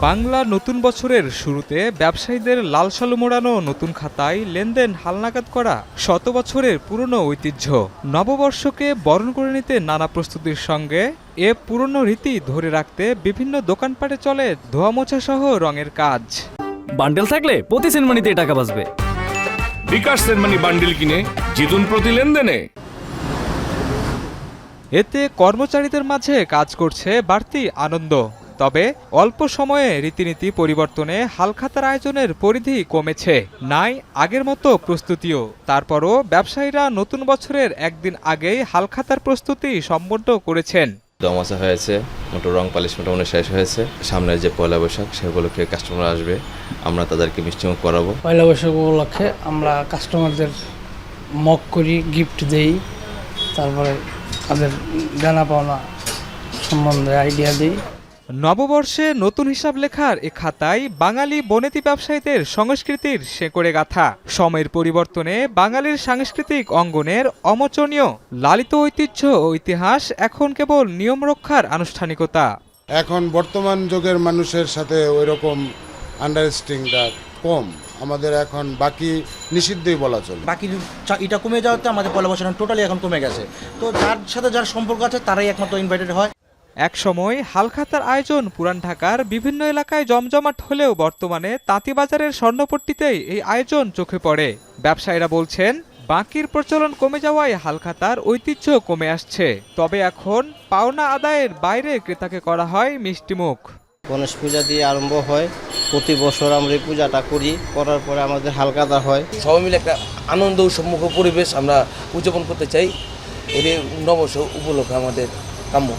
বাংলা নতুন বছরের শুরুতে ব্যবসায়ীদের লাল সালু মোড়ানো নতুন খাতায় লেনদেন হালনাগাদ করা শত বছরের পুরনো ঐতিহ্য। নববর্ষকে বরণ করে নিতে নানা প্রস্তুতির সঙ্গে এ পুরনো রীতি ধরে রাখতে বিভিন্ন দোকানপাটে চলে ধোয়া মোছা সহ রঙের কাজ। বান্ডেল থাকলে প্রতি সেনমানিতে টাকা বাঁচবে। বিকাশ সেনমানি বান্ডেল কিনে জিতুন প্রতি লেনদেনে। এতে কর্মচারীদের মাঝে কাজ করছে বাড়তি আনন্দ। তবে অল্প সময়ে রীতিনীতি পরিবর্তনে হালখাতার আয়োজনের পরিধি কমেছে, নাই আগের মতো প্রস্তুতিও। তারপরও ব্যবসায়ীরা নতুন বছরের একদিন আগেই হালখাতার প্রস্তুতি সম্পন্ন করেছেন। দমাচা হয়েছে, মোটর রং পালিশ মোটামুটি শেষ হয়েছে। সামনের যে পয়লা বৈশাখ সেগুলোকে কাস্টমার আসবে, আমরা তাদেরকে মিষ্টিমুখ করাবো। পয়লা বৈশাখ উপলক্ষে আমরা কাস্টমারদের মক করি, গিফট দেই, তারপরে তাদের দেনা পাওনা সম্বন্ধে আইডিয়া দিই। নববর্ষে নতুন হিসাব লেখার এ খাতায় বাঙালি বনেতি ব্যবসায়ীদের সংস্কৃতির শেকড়ে গাথা। সময়ের পরিবর্তনে বাঙালির সাংস্কৃতিক অঙ্গনের অমোচনীয় লালিত ঐতিহ্য ও ইতিহাস এখন কেবল নিয়ম রক্ষার আনুষ্ঠানিকতা। এখন বর্তমান যুগের মানুষের সাথে ওই রকম আন্ডারস্ট্যান্ডিংটা কম। আমাদের এখন বাকি নিষিদ্ধই বলা চলে। বাকি এটা কমে যাওয়াতে আমাদের পয়লা বৈশাখ টোটালি এখন কমে গেছে। তো যার সাথে যার সম্পর্ক আছে তারাই একমাত্র ইনভাইটেড হয়। এক সময় হালখাতার আয়োজন পুরান ঢাকার বিভিন্ন এলাকায় জমজমাট হলেও বর্তমানে তাঁতিবাজারের স্বর্ণপট্টিতেই এই আয়োজন চোখে পড়ে। ব্যবসায়ীরা বলছেন, বাকির প্রচলন কমে যাওয়ায় হালখাতার ঐতিহ্য কমে আসছে। তবে এখন পাওনা আদায়ের বাইরে ক্রেতাকে করা হয় মিষ্টিমুখ। গণেশ পূজা দিয়ে আরম্ভ হয়, প্রতি বছর আমরা এই পূজাটা করি, করার পরে আমাদের হালখাতা হয়। সবাই মিলে একটা আনন্দ উৎসবমুখ পরিবেশ আমরা উদযাপন করতে চাই। এর নববর্ষ উপলক্ষে আমাদের কাম্য।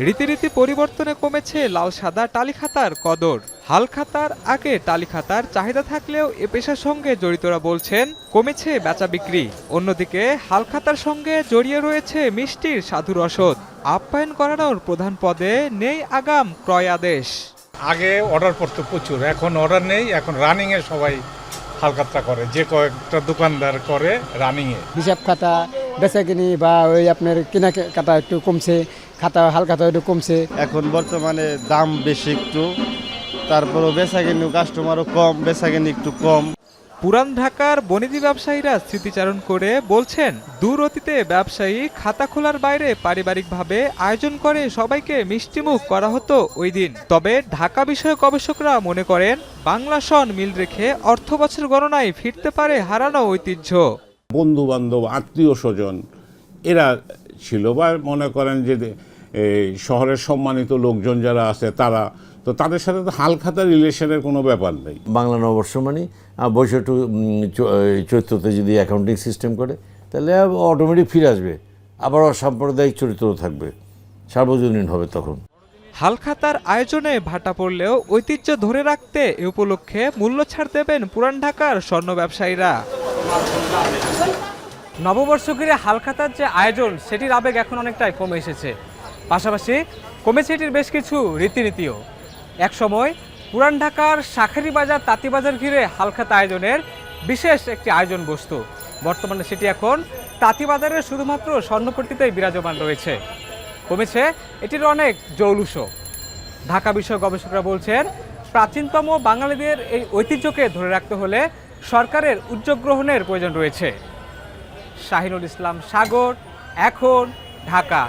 রীতিরীতি পরিবর্তনে কমেছে লাল সাদা টালিখাতার কদর। হালখাতার আগে টালিখাতার চাহিদা থাকলেও এ পেশার সঙ্গে জড়িতরা বলছেন কমেছে বেচা বিক্রি। অন্যদিকে হালখাতার সঙ্গে জড়িয়ে রয়েছে মিষ্টির সাধু রসদ। আপ্যায়ন করানোর প্রধান পদে নেই আগাম ক্রয় আদেশ। আগে অর্ডার পড়তো প্রচুর, এখন অর্ডার নেই। এখন রানিংয়ে সবাই হালখাতা করে, যে কয়েকটা দোকানদার করে রানিংয়ে। হিসাব খাতা বেচাকিনি বা ওই আপনার কেনাকাটা একটু কমছে, খাতা হালখাতা একটু কমছে। এখন বর্তমানে দাম বেশি একটু, তারপরও বেচাকিনি কাস্টমারও কম, বেচাকিনি একটু কম। পুরান ঢাকার বনেদি ব্যবসায়ীরা স্মৃতিচারণ করে বলছেন, দূর অতীতে ব্যবসায়ী খাতা খোলার বাইরে পারিবারিকভাবে আয়োজন করে সবাইকে মিষ্টিমুখ করা হতো ওই দিন। তবে ঢাকা বিষয়ক গবেষকরা মনে করেন, বাংলা সন মিল রেখে অর্থ বছর গণনায় ফিরতে পারে হারানো ঐতিহ্য। বন্ধু বান্ধব, আত্মীয় স্বজন এরা ছিল, বা মনে করেন যে শহরের সম্মানিত লোকজন যারা আছে তারা, তো তাদের সাথে তো হালখাতা রিলেশনের কোনো ব্যাপার নেই। বাংলা নববর্ষ মানে বৈশাখ চৈত্রতে যদি অ্যাকাউন্টিং সিস্টেম করে তাহলে অটোমেটিক ফিরে আসবে, আবার সাম্প্রদায়িক চরিত্র থাকবে, সার্বজনীন হবে তখন। হালখাতার আয়োজনে ভাটা পড়লেও ঐতিহ্য ধরে রাখতে এ উপলক্ষে মূল্য ছাড় দেবেন পুরান ঢাকার স্বর্ণ ব্যবসায়ীরা। নববর্ষ ঘিরে হালখাতার যে আয়োজন সেটির আবেগ এখন অনেকটাই কমে এসেছে। পাশাপাশি কমেছে এটির বেশ কিছু রীতিনীতিও। একসময় পুরান ঢাকার শাঁখারী বাজার, তাঁতিবাজার ঘিরে হালখাতা আয়োজনের বিশেষ একটি আয়োজন বস্তু। বর্তমানে সেটি এখন তাঁতিবাজারের শুধুমাত্র স্বর্ণপট্টিতেই বিরাজমান রয়েছে। কমেছে এটির অনেক জৌলুসও। ঢাকা বিষয়ক গবেষকরা বলছেন, প্রাচীনতম বাঙালিদের এই ঐতিহ্যকে ধরে রাখতে হলে সরকারের উদ্যোগ গ্রহণের প্রয়োজন রয়েছে। শাহিনুল ইসলাম সাগর, এখন ঢাকা।